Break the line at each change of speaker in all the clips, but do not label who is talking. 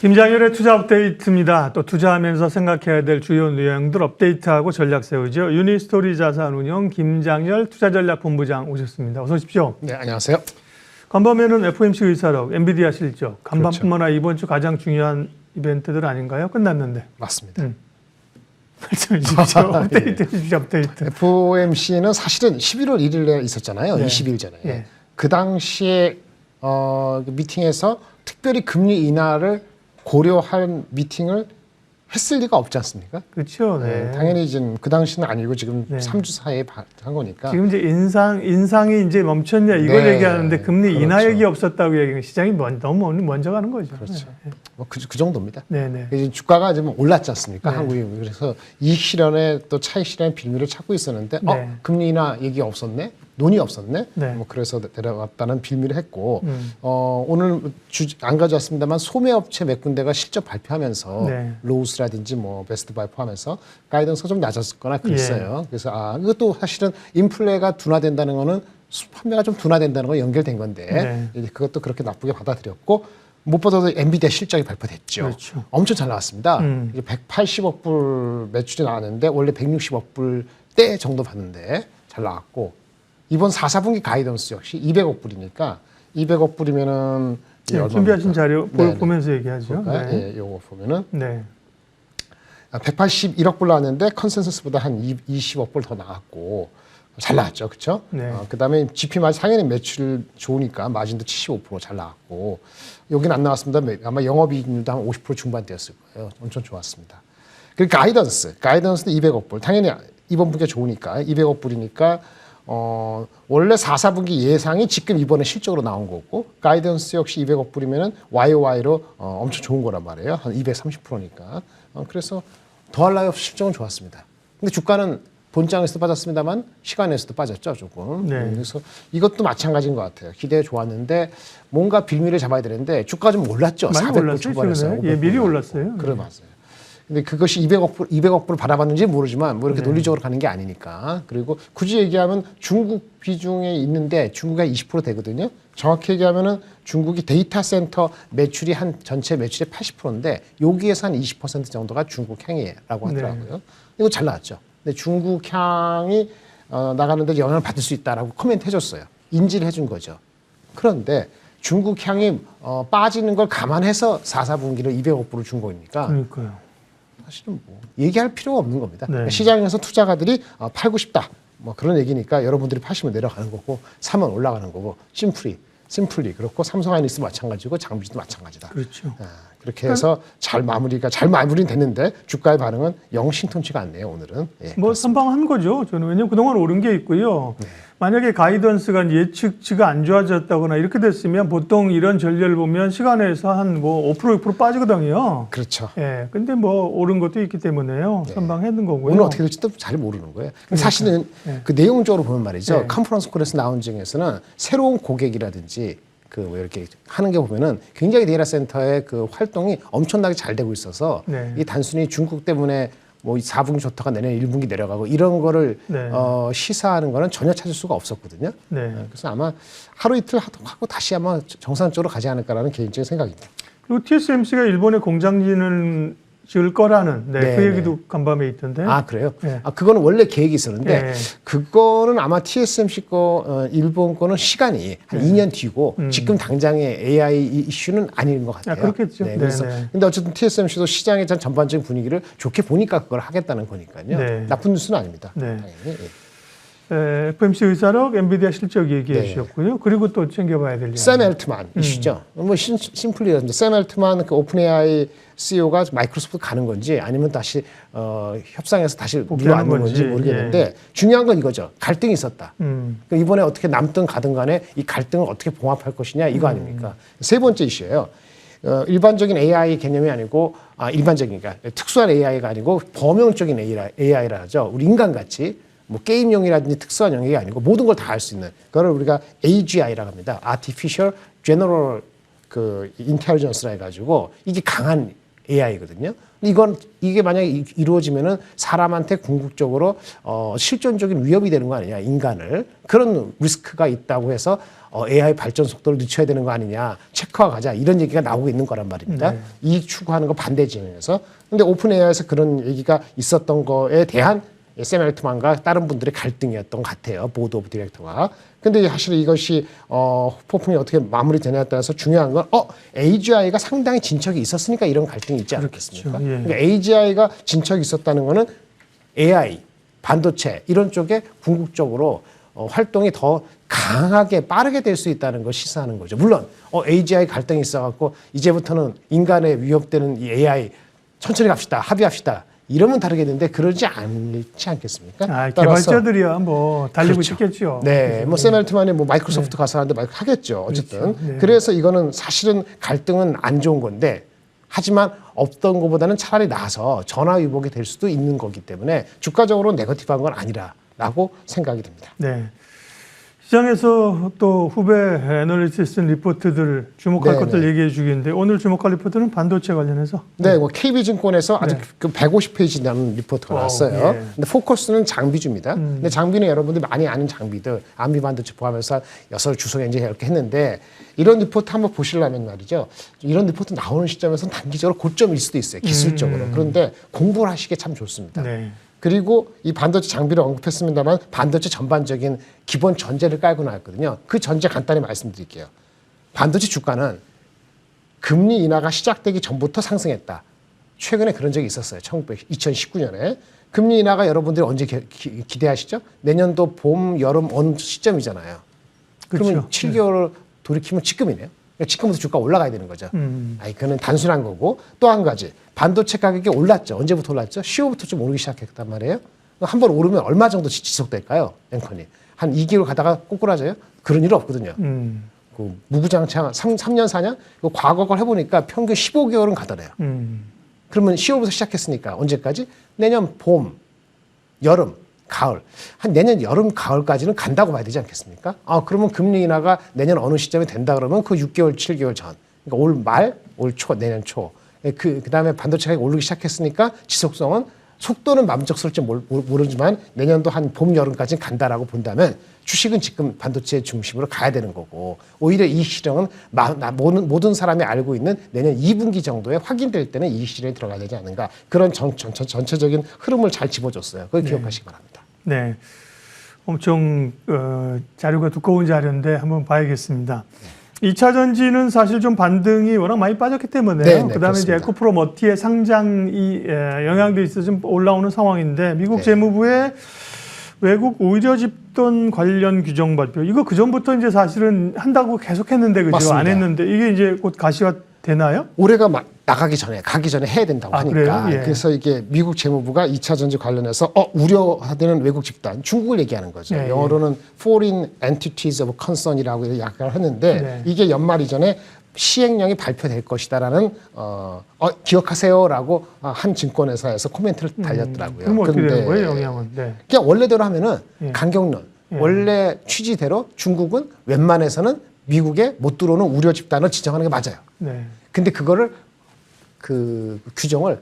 김장열의 투자 업데이트입니다. 또 투자하면서 생각해야 될 주요 내용들 업데이트하고 전략 세우죠. 유니스토리 자산운용 김장열 투자전략본부장 오셨습니다. 어서 오십시오.
네, 안녕하세요.
간밤에는 FOMC 의사록, 엔비디아 실적, 간밤뿐만 아니라
그렇죠.
이번 주 가장 중요한 이벤트들 아닌가요? 끝났는데.
맞습니다.
말씀해 주십시오. 업데이트 해 주십시오. 업데이트.
FOMC는 사실은 11월 1일에 있었잖아요.
네.
20일 전에.
네.
그 당시에 미팅에서 특별히 금리 인하를 고려한 미팅을 했을 리가 없지 않습니까?
그렇죠. 네.
당연히 지금 그 당시는 아니고 지금
네.
3주 사이에 한 거니까.
지금 이제 인상이 이제 멈췄냐 이걸
네.
얘기하는데 금리
그렇죠.
인하 얘기 없었다고 얘기하면 시장이 너무 먼저 가는 거죠.
그렇죠.
네.
뭐 그 정도입니다.
네네.
이제 주가가 좀 올랐지 않습니까?
네.
한국이. 그래서 이익 실현에 또 차익 실현의 빌미를 찾고 있었는데
네.
금리 인하 얘기 없었네? 논의 없었네?
네.
뭐 그래서 내려왔다는 빌미를 했고 오늘 안 가져왔습니다만 소매업체 몇 군데가 실적 발표하면서
네.
로우스라든지 뭐 베스트바이 포함해서 가이던스가 좀 낮았거나 그랬어요. 그래서 이것도 사실은 인플레가 둔화된다는 거는 판매가 좀 둔화된다는 거 연결된 건데
네.
그것도 그렇게 나쁘게 받아들였고 무엇보다도 엔비디아 실적이 발표됐죠.
그렇죠.
엄청 잘 나왔습니다. 180억 불 매출이 나왔는데 원래 160억 불대 정도 받는데 잘 나왔고 이번 4, 4분기 가이던스 역시 200억 불이니까 200억 불이면은
네, 준비하신 자료
네,
보면서 얘기하죠.
볼까요?
네.
예, 요거 보면은
네.
181억 불 나왔는데 컨센서스보다 한 20억 불 더 나왔고 잘 나왔죠, 그렇죠?
네.
그다음에 GP 마진 당연히 매출 좋으니까 마진도 75% 잘 나왔고 여기는 안 나왔습니다. 아마 영업이익률도 한 50% 중반대였을 거예요. 엄청 좋았습니다. 그리고 가이던스도 200억 불. 당연히 이번 분기가 좋으니까 200억 불이니까 원래 4, 4분기 예상이 지금 이번에 실적으로 나온 거고 가이던스 역시 200억 불이면은 YOY로 엄청 좋은 거란 말이에요. 한 230%니까. 그래서 더할 나위 없이 실적은 좋았습니다. 근데 주가는 본장에서도 빠졌습니다만 시간에서도 빠졌죠, 조금.
네.
그래서 이것도 마찬가지인 것 같아요. 기대 좋았는데 뭔가 빌미를 잡아야 되는데 주가 좀 올랐죠.
많이
400불
올랐어요,
초반에서.
최근에. 예, 미리 올랐어요.
그래 맞아요. 근데 그것이 200억 불을 바라봤는지 모르지만 뭐 이렇게 논리적으로 가는 게 아니니까. 그리고 굳이 얘기하면 중국 비중에 있는데 중국이 20% 되거든요. 정확히 얘기하면은 중국이 데이터 센터 매출이 한 전체 매출의 80%인데 여기에서 한 20% 정도가 중국 향이라고 하더라고요. 이거 잘 나왔죠. 근데 중국 향이 나가는데 영향을 받을 수 있다라고 코멘트 해줬어요. 인지를 해준 거죠. 그런데 중국 향이 빠지는 걸 감안해서 4, 4분기를 200억 불을 준 거니까
그러니까요.
사실은 뭐 얘기할 필요가 없는 겁니다.
네.
시장에서 투자가들이 팔고 싶다. 뭐 그런 얘기니까 여러분들이 파시면 내려가는 거고 사면 올라가는 거고 심플리 그렇고 삼성하이닉스 마찬가지고 장비도 마찬가지다.
그렇죠.
그렇게 해서 잘 마무리는 됐는데 주가의 반응은 영 신통치가 않네요. 오늘은. 예,
뭐 선방한 거죠. 저는 왜냐면 그동안 오른 게 있고요.
네.
만약에 가이던스가 예측치가 안 좋아졌다거나 이렇게 됐으면 보통 이런 전례를 보면 시간에서 한 뭐 5% 6% 빠지거든요.
그렇죠.
예. 근데 뭐 오른 것도 있기 때문에요. 선방했는 거고요.
오늘 어떻게 될지도 잘 모르는 거예요. 사실은 그 내용적으로 보면 말이죠.
네.
컨퍼런스 콜에서 나온 중에서는 새로운 고객이라든지 뭐 이렇게 하는 게 보면은 굉장히 데이터 센터의 그 활동이 엄청나게 잘 되고 있어서 이게 단순히 중국 때문에 뭐 4분기 좋다가 내년 1분기 내려가고 이런 거를 시사하는 거는 전혀 찾을 수가 없었거든요. 그래서 아마 하루 이틀 하고 다시 아마 정상적으로 가지 않을까라는 개인적인 생각입니다.
그리고 TSMC가 일본에 공장진을 지을 거라는 그 얘기도 간밤에 있던데.
그래요?
네.
그거는 원래 계획이 있었는데 그거는 아마 TSMC 거 일본 거는 시간이 한 2년 뒤고 지금 당장의 AI 이슈는 아닌 것 같아요.
그렇겠죠.
그래서 근데 어쨌든 TSMC도 시장의 전반적인 분위기를 좋게 보니까 그걸 하겠다는 거니까요. 나쁜 뉴스는 아닙니다. 당연히.
FOMC 의사록, 엔비디아 실적 얘기해 주셨고요. 그리고 또 챙겨봐야 될
샘 엘트만 이슈죠. 뭐 심플리 샘 엘트만 그 오픈 AI CEO가 마이크로소프트 가는 건지 아니면 다시 협상에서 다시 밀어앉는 건지 모르겠는데 중요한 건 이거죠. 갈등이 있었다. 그러니까 이번에 어떻게 남든 가든 간에 이 갈등을 어떻게 봉합할 것이냐 이거 아닙니까? 세 번째 이슈예요. 일반적인 AI 개념이 아니고 일반적인 그러니까 특수한 AI가 아니고 범용적인 AI라 하죠. 우리 인간같이 뭐 게임용이라든지 특수한 영역이 아니고 모든 걸 다 할 수 있는 그걸 우리가 AGI라고 합니다. Artificial General 그 Intelligence라 해가지고 이게 강한 AI거든요. 이게 만약에 이루어지면은 사람한테 궁극적으로 실존적인 위협이 되는 거 아니냐, 인간을. 그런 리스크가 있다고 해서 AI 발전 속도를 늦춰야 되는 거 아니냐, 체크하 가자, 이런 얘기가 나오고 있는 거란 말입니다.
네.
이익 추구하는 거 반대 진영에서. 근데 오픈 AI에서 그런 얘기가 있었던 거에 대한 샘 알트만과 다른 분들의 갈등이었던 것 같아요. 보드 오브 디렉터가. 근데 사실 이것이 후폭풍이 어떻게 마무리되냐에 따라서 중요한 건 AGI가 상당히 진척이 있었으니까 이런 갈등이 있지 않겠습니까?
그렇겠죠. 예.
그러니까 AGI가 진척이 있었다는 거는 AI, 반도체 이런 쪽에 궁극적으로 활동이 더 강하게 빠르게 될 수 있다는 걸 시사하는 거죠. 물론 AGI 갈등이 있어갖고 이제부터는 인간에 위협되는 이 AI 천천히 갑시다, 합의합시다. 이러면 다르겠는데 그러지 않지 않겠습니까?
개발자들이야 뭐 달리고
그렇죠.
싶겠죠.
네, 뭐 샘 알트만이 뭐 마이크로소프트 가서 하는데 하겠죠. 어쨌든
그렇죠. 네.
그래서 이거는 사실은 갈등은 안 좋은 건데 하지만 없던 것보다는 차라리 나아서 전화 위복이 될 수도 있는 거기 때문에 주가적으로 네거티브한 건 아니라라고 생각이 듭니다.
네. 시장에서 또 후배 애널리스트 리포트들 주목할
네,
것들
네.
얘기해 주겠는데 오늘 주목할 리포트는 반도체 관련해서
네, 뭐 KB증권에서 아주
네.
그 150페이지 나는 리포트가 나왔어요.
예.
근데 포커스는 장비주입니다. 근데 장비는 여러분들 많이 아는 장비들, 암비 반도체 포함해서 6 주석 엔진 이렇게 했는데 이런 리포트 한번 보시려면 말이죠. 이런 리포트 나오는 시점에서는 단기적으로 고점일 수도 있어요. 기술적으로. 그런데 공부를 하시기에 참 좋습니다.
네.
그리고 이 반도체 장비를 언급했습니다만 반도체 전반적인 기본 전제를 깔고 나왔거든요. 그 전제 간단히 말씀드릴게요. 반도체 주가는 금리 인하가 시작되기 전부터 상승했다. 최근에 그런 적이 있었어요. 2019년에. 금리 인하가 여러분들이 언제 기대하시죠? 내년도 봄, 여름 어느 시점이잖아요. 그러면
그렇죠.
7개월 돌이키면 지금이네요. 그러니까 지금부터 주가 올라가야 되는 거죠. 그거는 단순한 거고 또 한 가지 반도체 가격이 올랐죠. 언제부터 올랐죠? 10월부터 좀 오르기 시작했단 말이에요. 한 번 오르면 얼마 정도 지속될까요? 앵커님. 한 2개월 가다가 꼬꾸라져요? 그런 일 없거든요. 그 무구장창 3년 4년? 과거 걸 해보니까 평균 15개월은 가더래요. 그러면 10월부터 시작했으니까 언제까지? 내년 봄, 여름, 가을. 한 내년 여름, 가을까지는 간다고 봐야 되지 않겠습니까? 그러면 금리 인하가 내년 어느 시점에 된다 그러면 그 6개월, 7개월 전. 그러니까 올 말, 올 초, 내년 초. 그다음에 반도체 가격이 오르기 시작했으니까 지속성은 속도는 만족스럽지 모르지만 내년도 한 봄, 여름까지는 간다라고 본다면 주식은 지금 반도체 중심으로 가야 되는 거고 오히려 이 실형은 모든 사람이 알고 있는 내년 2분기 정도에 확인될 때는 이 실형에 들어가야 되지 않는가 그런 전체적인 흐름을 잘 집어줬어요. 그걸 기억하시기 바랍니다.
네. 엄청 자료가 두꺼운 자료인데 한번 봐야겠습니다. 2차 전지는 사실 좀 반등이 워낙 많이 빠졌기 때문에
네,
그다음에
그렇습니다.
이제 에코프로 머티의 상장이 영향도 있어 좀 올라오는 상황인데 미국
네.
재무부의 외국 의료 집돈 관련 규정 발표 이거 그 전부터 이제 사실은 한다고 계속했는데 그죠?
맞습니다.
안 했는데 이게 이제 곧 가시가 되나요?
올해가 가기 전에 해야 된다고 하니까
그래요? 예.
그래서 이게 미국 재무부가 2차 전지 관련해서 우려하는 외국 집단 중국을 얘기하는 거죠.
예,
영어로는 Foreign Entities of Concern이라고 약간을 했는데
네.
이게 연말 이전에 시행령이 발표될 것이다라는 기억하세요라고 한 증권회사에서 코멘트를 달렸더라고요.
그럼 어떻게
근데
되는 거예요, 영향은? 네.
그냥 원래대로 하면은
예.
강경론
예.
원래 취지대로 중국은 웬만해서는 미국에 못 들어오는 우려 집단을 지정하는 게 맞아요.
네.
근데 그거를 그 규정을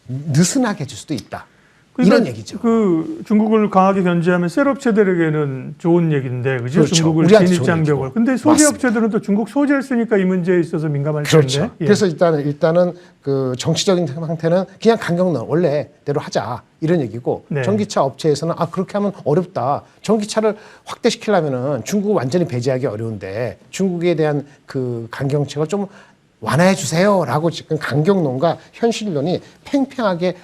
느슨하게 해줄 수도 있다.
그러니까
이런 얘기죠.
그 중국을 강하게 견제하면 셀업체들에게는 좋은 얘기인데, 그죠?
그렇죠.
중국을
우리한테
진입
좋은
장벽을.
얘기죠.
근데 소재업체들은 또 중국 소재를 쓰니까 이 문제에 있어서 민감할
그렇죠.
텐데. 예.
그래서 일단은 그 정치적인 상태는 그냥 강경론 원래대로 하자 이런 얘기고
네.
전기차 업체에서는 그렇게 하면 어렵다. 전기차를 확대시키려면은 중국을 완전히 배제하기 어려운데 중국에 대한 그 강경책을 좀 완화해 주세요라고 지금 강경론과 현실론이 팽팽하게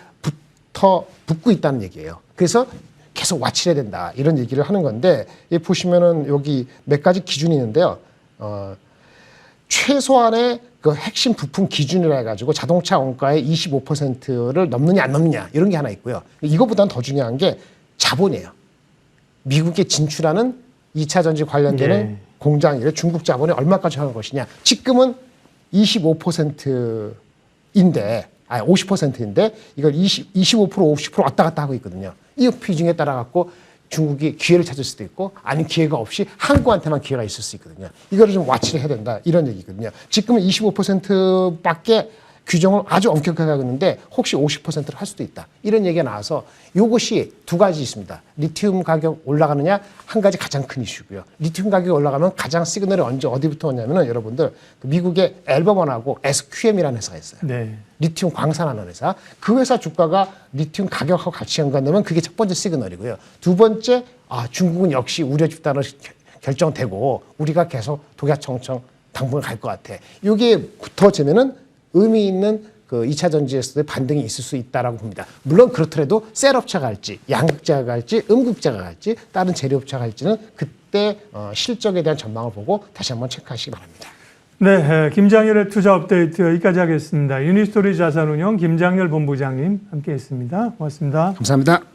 붙고 있다는 얘기예요. 그래서 계속 와치해야 된다 이런 얘기를 하는 건데 보시면은 여기 몇 가지 기준이 있는데요. 최소한의 그 핵심 부품 기준이라 해가지고 자동차 원가의 25%를 넘느냐 안 넘느냐 이런 게 하나 있고요. 이거보다는 더 중요한 게 자본이에요. 미국에 진출하는 2차 전지 관련되는
예.
공장이래 중국 자본이 얼마까지 하는 것이냐. 지금은 25%인데 50%인데 이걸 25% 50% 왔다 갔다 하고 있거든요. 이 비중에 따라 갖고 중국이 기회를 찾을 수도 있고 아니면 기회가 없이 한국한테만 기회가 있을 수 있거든요. 이거를 좀 와치를 해야 된다 이런 얘기거든요. 지금은 25%밖에 규정을 아주 엄격하게 하고 있는데 혹시 50%를 할 수도 있다. 이런 얘기가 나와서 이것이 두 가지 있습니다. 리튬 가격 올라가느냐 한 가지 가장 큰 이슈고요. 리튬 가격이 올라가면 가장 시그널이 언제 어디부터 오냐면은 여러분들 그 미국의 앨범원하고 SQM이라는 회사가 있어요.
네.
리튬 광산하는 회사. 그 회사 주가가 리튬 가격하고 같이 연관되면 그게 첫 번째 시그널이고요. 두 번째, 중국은 역시 우려 집단으로 결정되고 우리가 계속 독야청청 당분간 갈 것 같아. 이게 붙어지면은 의미 있는 그 2차 전지에서의 반등이 있을 수 있다라고 봅니다. 물론 그렇더라도 셀업체가 갈지, 양극재가 갈지, 음극재가 갈지, 다른 재료업체가 갈지는 그때 실적에 대한 전망을 보고 다시 한번 체크하시기 바랍니다.
네, 김장열의 투자 업데이트 여기까지 하겠습니다. 유니스토리 자산운용 김장열 본부장님 함께했습니다. 고맙습니다.
감사합니다.